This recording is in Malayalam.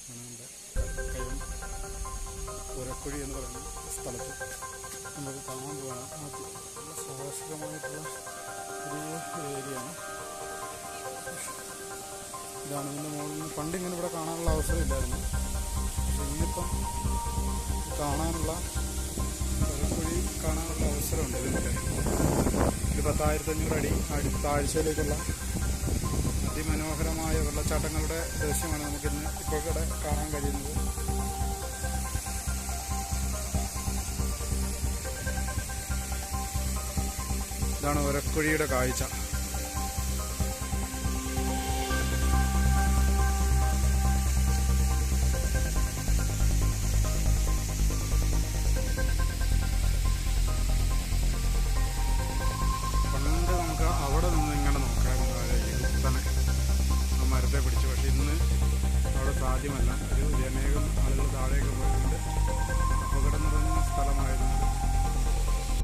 നമ്മുടെ കയ്യം ഒരക്കുഴി എന്ന് പറയുന്ന സ്ഥലത്ത് നമുക്ക് കാണാൻ പോകാൻ നല്ല സ്വാഭാവികമായിട്ടുള്ള ഒരു ഏരിയയാണ്. ഇതാണ് ഇതിൻ്റെ മുകളിൽ നിന്ന് പണ്ടിങ്ങനെ ഇവിടെ കാണാനുള്ള അവസരമില്ലായിരുന്നു. പക്ഷെ ഇന്നിപ്പം കാണാനുള്ള ഒരക്കുഴി കാണാനുള്ള അവസരമുണ്ട്. ഇതിൻ്റെ ഒരു 10,500 അടി താഴ്ചയിലേക്കുള്ള അതിമനോഹരമായ വെള്ളച്ചാട്ടങ്ങളുടെ ദൃശ്യമാണ് നമുക്കിന്ന് ഇപ്പോൾ ഇവിടെ കാണാൻ കഴിയുന്നത്. ഇതാണ് ഒരക്കുഴിയുടെ കാഴ്ച. പണ്ട് നമുക്ക് അവിടെ നിന്ന് ഇങ്ങനെ നോക്കാമായിരുന്നു, കുത്തനെ ആ മരത്തെ പിടിച്ചു. പക്ഷെ ഇന്ന് അവിടെ സാധ്യമല്ല. ഒരു അനേകം ആളുകൾ താഴേക്ക് പോയി